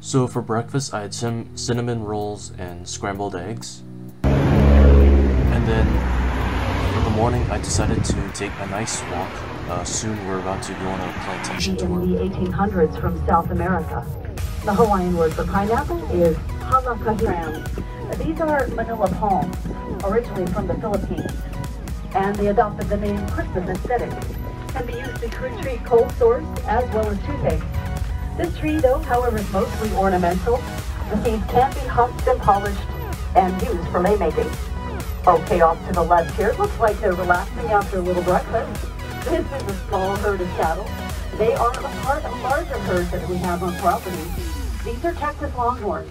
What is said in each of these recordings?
So for breakfast, I had cinnamon rolls and scrambled eggs. And then for the morning, I decided to take a nice walk. Soon we're about to go on a plantation tour. In the 1800s from South America. The Hawaiian word for pineapple is halakahiram. These are Manila Palms, originally from the Philippines, and they adopted the name Christmas aesthetic. Can be used to treat cold sores as well as toothache. This tree, though, however, is mostly ornamental. The seeds can be husked and polished and used for Maymaking. Okay, off to the left here. Looks like they're relaxing after a little breakfast. This is a small herd of cattle. They are a part of larger herds that we have on property. These are Texas Longhorns.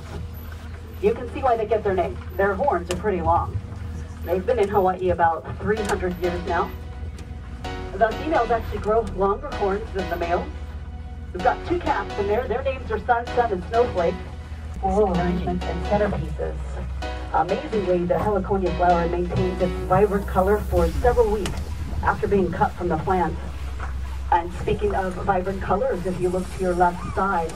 You can see why they get their name. Their horns are pretty long. They've been in Hawaii about 300 years now. The females actually grow longer horns than the males. We've got two calves in there. Their names are Sunset and Snowflake. Floral arrangements and centerpieces. Amazingly, the heliconia flower maintains its vibrant color for several weeks after being cut from the plant. And speaking of vibrant colors, if you look to your left side,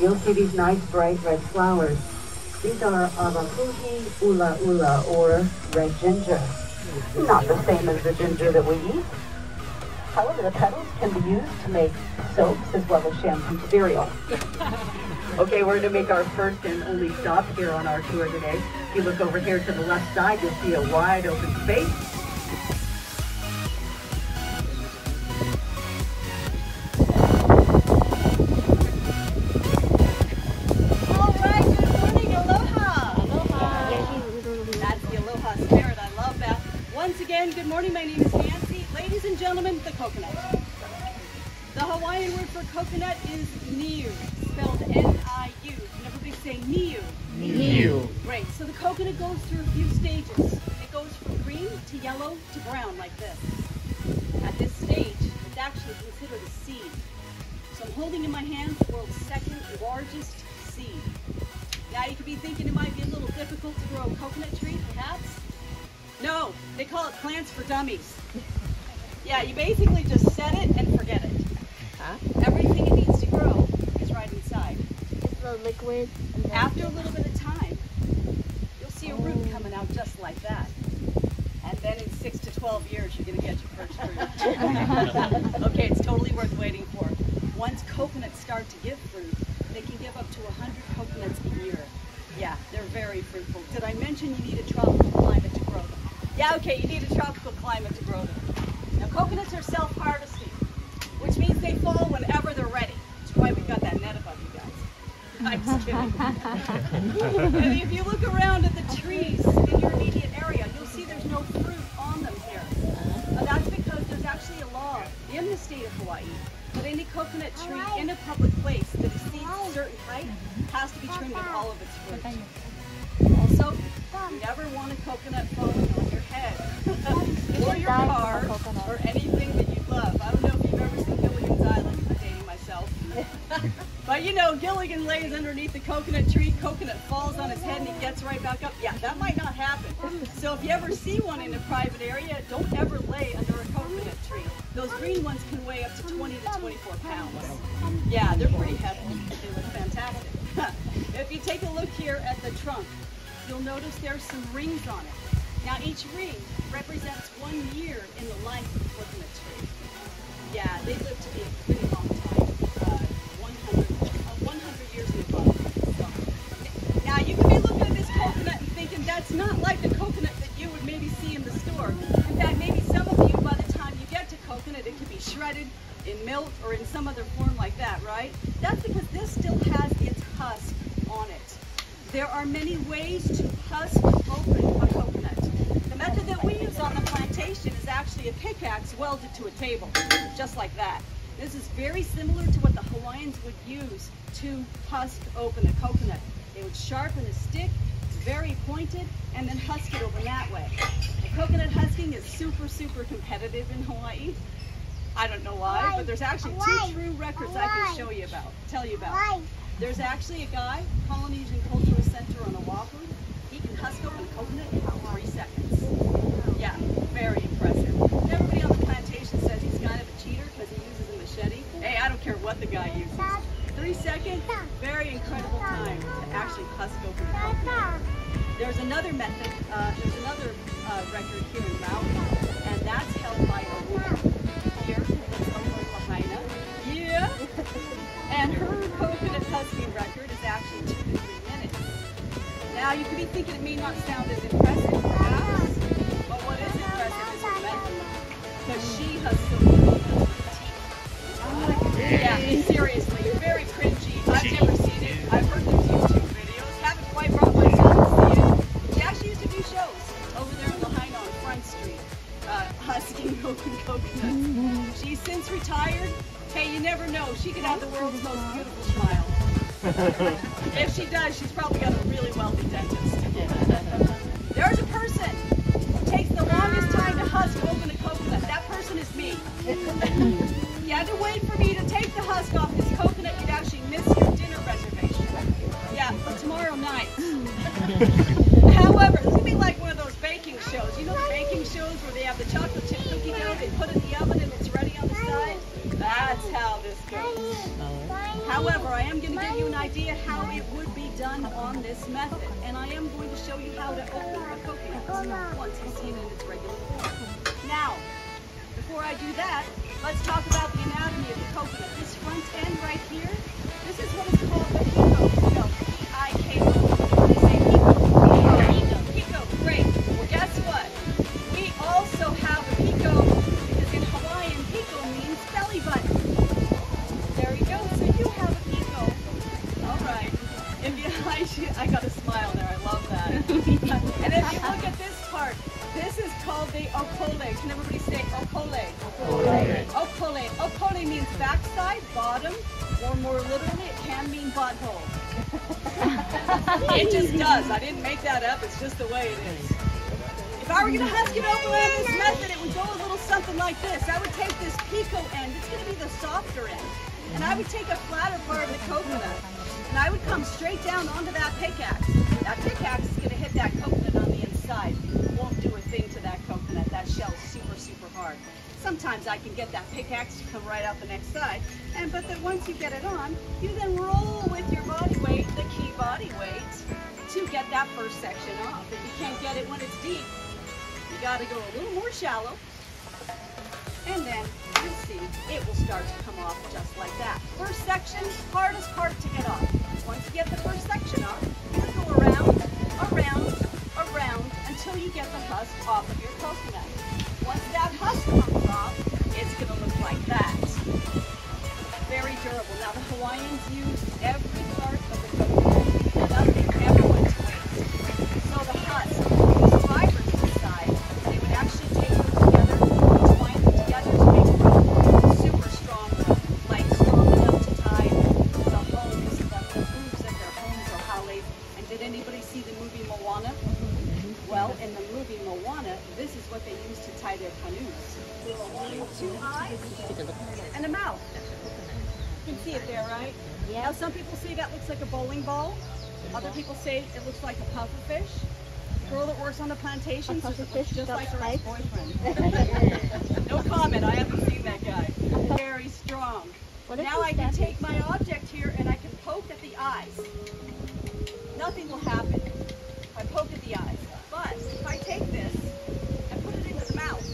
you'll see these nice bright red flowers. These are avapuhi ula ula, or red ginger. Not the same as the ginger that we eat. However, the petals can be used to make soaps as well as shampoo cereal. Okay, we're going to make our first and only stop here on our tour today. If you look over here to the left side, you'll see a wide open space. All right, good morning, aloha. Aloha. That's the aloha spirit, I love that. Once again, good morning, my name is Nancy. Ladies and gentlemen, the coconut. The Hawaiian word for coconut is niu, spelled N-I-U. And everybody say niu. Niu. Great. So the coconut goes through a few stages. It goes from green to yellow to brown like this. At this stage, it's actually considered a seed. So I'm holding in my hand the world's second largest seed. Now you could be thinking it might be a little difficult to grow a coconut tree, perhaps. No, they call it plants for dummies. Yeah, you basically just set it and forget it. Everything it needs to grow is right inside. It's the liquid. After a little bit of time, you'll see a root coming out just like that. And then in 6 to 12 years, you're going to get your first fruit. Okay, it's totally worth waiting for. Once coconuts start to give fruit, they can give up to 100 coconuts a year. Yeah, they're very fruitful. Did I mention you need a tropical climate to grow them? Yeah, okay, you need a tropical climate to grow them. Now, coconuts are self-harvesting, which means they fall whenever they're ready. That's why we've got that net above you guys. I'm just kidding. And if you look around at the trees in your immediate area, you'll see there's no fruit on them here. That's because there's actually a law in the state of Hawaii that any coconut tree in a public place that exceeds a certain height has to be trimmed of all of its fruit. Also, you never want a coconut falling on your head, or your car, or anything that you love. I don't know if you've ever seen Gilligan's Island. I'm dating myself. But you know, Gilligan lays underneath the coconut tree, coconut falls on his head, and he gets right back up. Yeah, that might not happen. So if you ever see one in a private area, don't ever lay under a coconut tree. Those green ones can weigh up to 20 to 24 pounds. Yeah, they're pretty heavy. They look fantastic. If you take a look here at the trunk, you'll notice there's some rings on it. Now each ring represents 1 year in the life of the coconut tree. Yeah, they live to be a pretty long time, 100 years and above. So, now you can be looking at this coconut and thinking that's not like the coconut that you would maybe see in the store. In fact, maybe some of you, by the time you get to coconut, it could be shredded in milk or in some other form like that, right? That's because this still has its husk on it. There are many ways to husk open a coconut. The method that we use on the plantation is actually a pickaxe welded to a table, just like that. This is very similar to what the Hawaiians would use to husk open a coconut. They would sharpen a stick, very pointed, and then husk it open that way. The coconut husking is super, super competitive in Hawaii. I don't know why, but there's actually 2 true records I can show you about, tell you about. There's actually a guy, Polynesian Cultural Center on Oahu. He can husk open a coconut in 3 seconds. Yeah, very impressive. Everybody on the plantation says he's kind of a cheater because he uses a machete. Hey, I don't care what the guy uses. 3 seconds, very incredible time. husk open the coconut. There's another method, there's another record here in Maui, and that's held by a woman here, that's Longhorns Lahaina. Yeah! And her coconut husking record is actually 2 to 3 minutes. Now you could be thinking it may not sound as impressive, perhaps, but what is impressive is her method. Because she husks the coconut with teeth. Yeah, seriously, very cringy. I've never seen it. I've heard there's YouTube videos. Haven't quite brought myself to see it. She actually used to do shows over there in Lahaina on Front Street, husking open coconuts. She's since retired. Hey, you never know. She could have the world's most beautiful smile. If she does, she's probably got a really wealthy dentist. There's a person who takes the longest time to husk open a coconut. That person is me. You had to wait for me to take the husk off this coconut. You'd actually miss your dinner reservation. Yeah, for tomorrow night. However, it's going to be like one of those baking shows. You know the baking shows where they have the chocolate chip cookie dough, they put it in the oven and it's ready on the side? That's how this goes. However, I am going to give you an idea how it would be done on this method. And I am going to show you how to open a coconut once you've seen it in its regular form. Now, before I do that, let's talk about the anatomy of the coconut. This front end right here, this is what is called the pico. Spelled P-I-K-O. They say pico. Pico. Great. Well, guess what? We also have a pico, because in Hawaiian, pico means belly button. There you go. So you have a pico. All right. I got a smile there. I love that. And if you look at this part, this is called the okole. Can everybody say okole? Okole. Okole means backside, bottom, or more literally, it can mean butthole. It just does. I didn't make that up. It's just the way it is. If I were going to husk it open in this method, it would go a little something like this. I would take this pico end. It's going to be the softer end. And I would take a flatter part of the coconut. And I would come straight down onto that pickaxe. That pickaxe is going to hit that coconut on the inside. It won't do a thing to that coconut. That shell's super, super hard. Sometimes I can get that pickaxe to come right out the next side. But then once you get it on, you then roll with your body weight, the key body weight, to get that first section off. If you can't get it when it's deep, you got to go a little more shallow. And then you'll see it will start to come off just like that. First section, hardest part to get off. Once you get the first section off, you go around, around, around until you get the husk off of your coconut. Once that husk comes off, it's going to look like that. Very durable. Now the Hawaiians use every part of the coconut. Nothing ever went to waste. So the husk, these fibers inside, they would actually take them together, twine them together to make a super strong rope, like strong enough to tie the homes, the roofs of their homes or hales. And did anybody see the movie Moana? Well, in the movie Moana, this is what they used to tie their canoes. 2 eyes and a mouth. You can see it there, right? Yeah. Now some people say that looks like a bowling ball. Other people say it looks like a pufferfish. The girl that works on the plantation says it looks just like her ex-boyfriend. No comment, I haven't seen that guy. Very strong. Now I can take my object here and I can poke at the eyes. Nothing will happen if I poke at the eyes. But if I take this and put it into the mouth,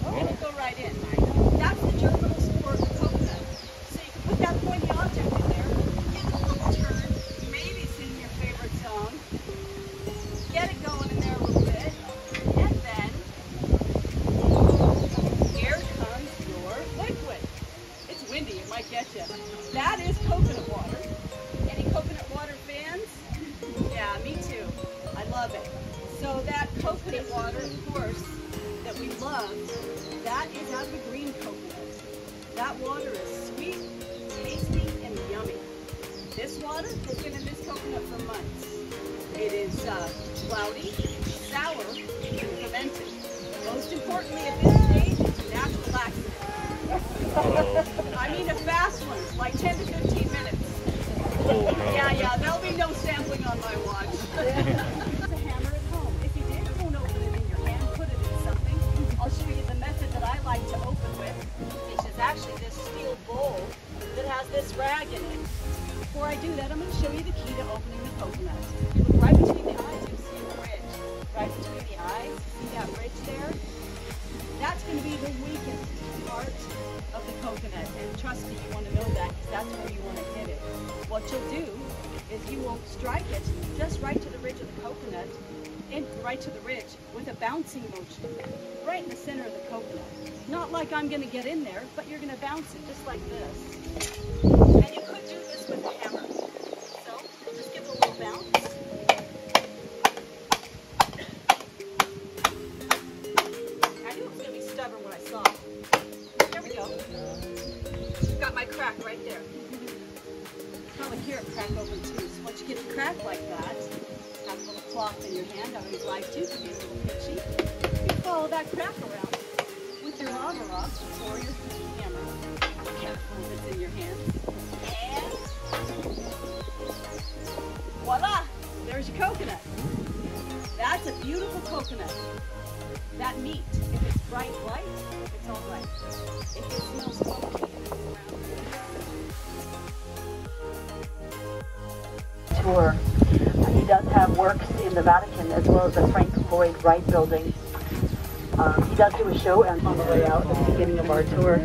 it'll go right in. That's the germinal spore of the coconut. So you can put that pointy object in there, give it a little turn, maybe sing your favorite song, get it going in there a little bit, and then here comes your liquid. It's windy, it might get you. That is coconut water. Any coconut water fans? Yeah, me too. I love it. So that coconut water, of course, that we love, that is out of a green coconut. That water is sweet, tasty, and yummy. This water has been in this coconut for months. It is cloudy, sour, and fermented. Most importantly at this stage, natural laxative. I mean a fast one, like 10 to 15 minutes. Yeah, there'll be no sampling on my watch. It's a hammer at home. If you did, don't open it in your hand, put it in something. I'll show you the method that I like to open with, which is actually this steel bowl that has this rag in it. before I do that, I'm going to show you the key to opening the coconut. You look right between the eyes, you'll see a bridge. Right between the eyes, see that bridge there? That's going to be the weakest part of the coconut. And trust me, you want to know that because that's where you want to hit it. What you'll do is you will strike it just right to the ridge of the coconut, right to the ridge with a bouncing motion, right in the center of the coconut. Not like I'm going to get in there, but you're going to bounce it just like this. And you could do this with a hammer. So just give it a little bounce. I knew it was going to be stubborn when I saw it. There we go. Got my crack right there. Probably hear it crack open too. So once you get the crack like that, have a little cloth in your hand. I would like to be a little pitchy. You follow that crack around with your lava rock or your hammer. Careful if it's in your hands. And voila! There's your coconut. That's a beautiful coconut. That meat, if it's bright white, it's all right. If it smells smoky and it's brown. Tour. He does have works in the Vatican as well as the Frank Lloyd Wright building. He does do a show and on the way out at the beginning of our tour.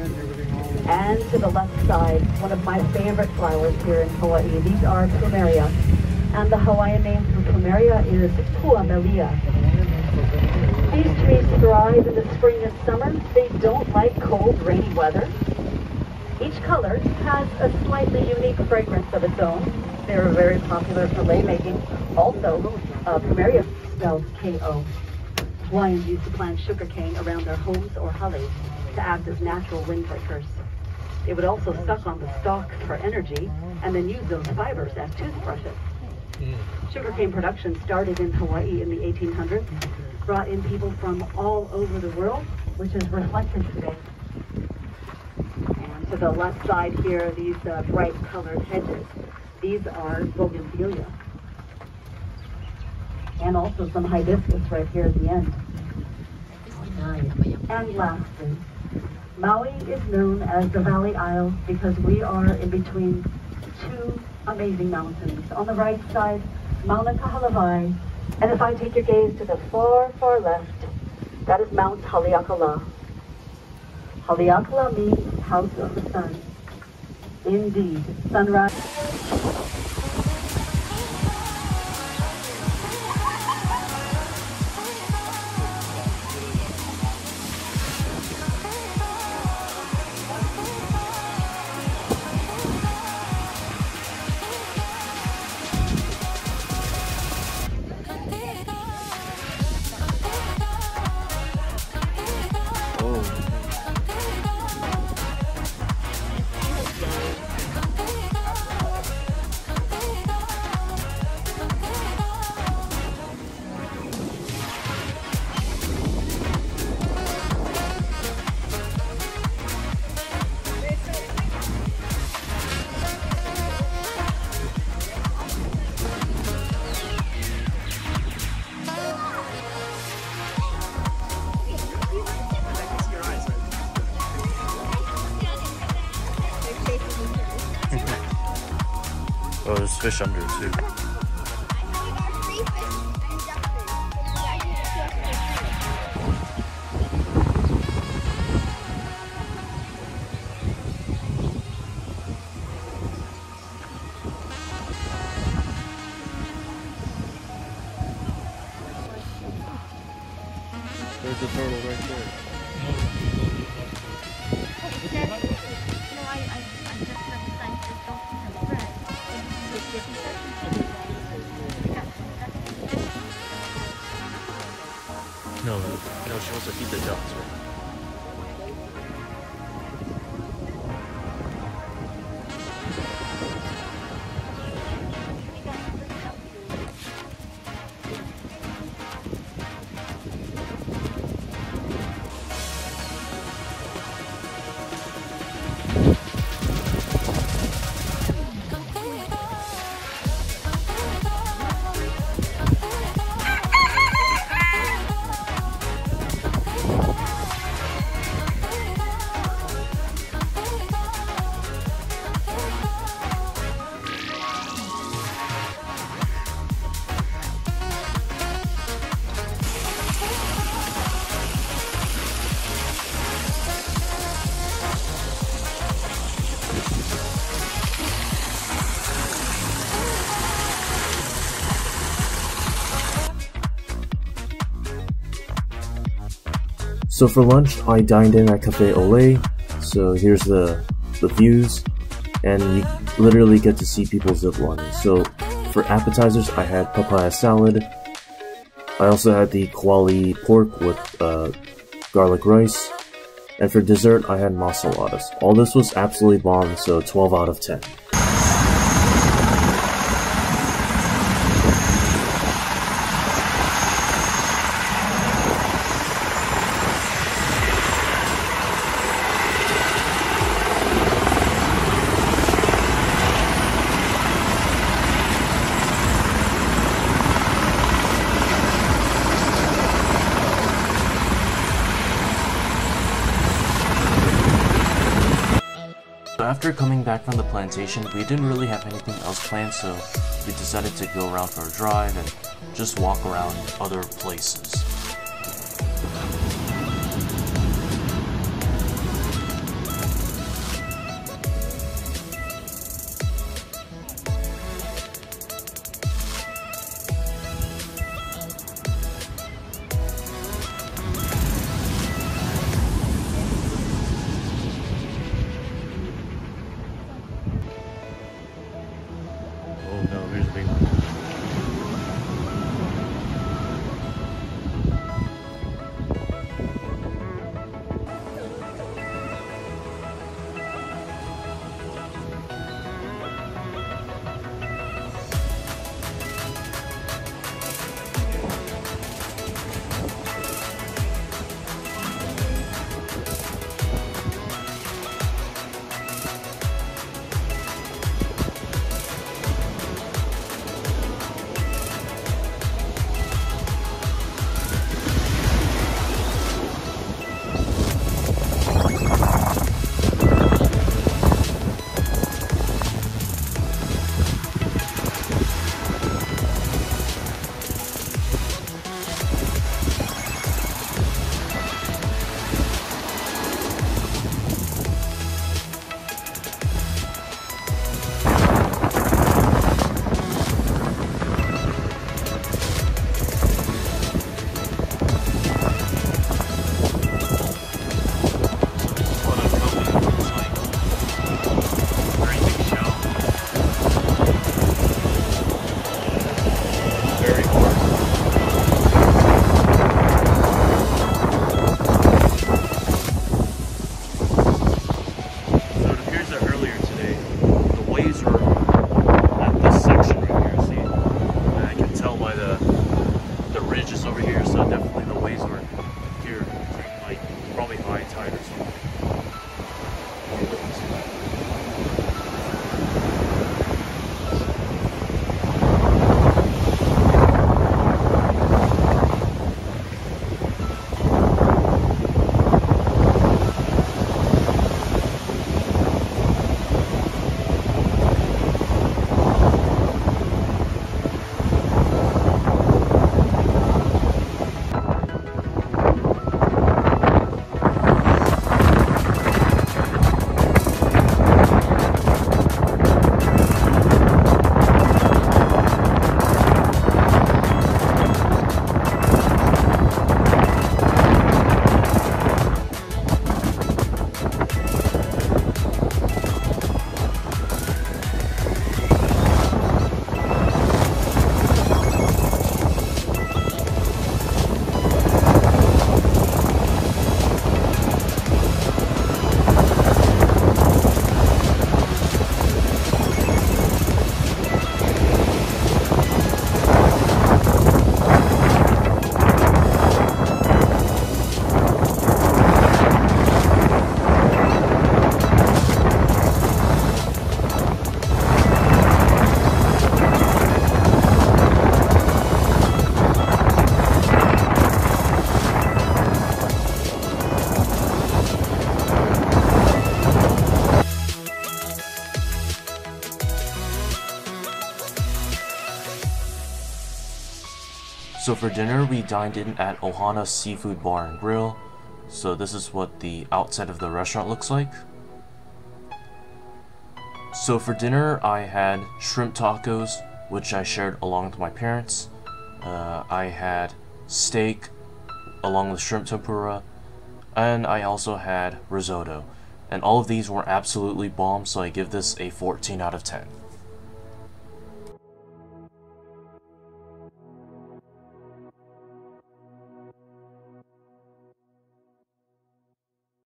And to the left side, one of my favorite flowers here in Hawaii. These are Pumeria. And the Hawaiian name for Pumeria is Pumeria. These trees thrive in the spring and summer. They don't like cold, rainy weather. Each color has a slightly unique fragrance of its own. They're very popular for lei making. Also, Pumeria spells K-O. Hawaiians used to plant sugarcane around their homes or hales to act as natural windbreakers. They would also suck on the stalks for energy and then use those fibers as toothbrushes. Sugarcane production started in Hawaii in the 1800s, brought in people from all over the world, which is reflected today. And to the left side here, these bright colored hedges. These are bougainvillea. And also some hibiscus right here at the end. And lastly, Maui is known as the Valley Isle because we are in between two amazing mountains. On the right side, Mauna Kahalavai, and if I take your gaze to the far, far left, that is Mount Haleakala. Haleakala means house of the sun. Indeed, sunrise. Oh, there's fish under it too. There's a turtle right there. No, she wants to feed the ducks, right? So for lunch, I dined in at Cafe Olé. So here's the views, and you literally get to see people ziplining. So for appetizers, I had papaya salad. I also had the koali pork with garlic rice. And for dessert, I had masaladas. All this was absolutely bomb, so 12 out of 10. After coming back from the plantation, we didn't really have anything else planned, so we decided to go around for a drive and just walk around other places. Oh no, here's a big one. So for dinner, we dined in at Ohana Seafood Bar and Grill. So this is what the outside of the restaurant looks like. So for dinner, I had shrimp tacos, which I shared along with my parents. I had steak along with shrimp tempura, And I also had risotto. And all of these were absolutely bomb, so I give this a 14 out of 10.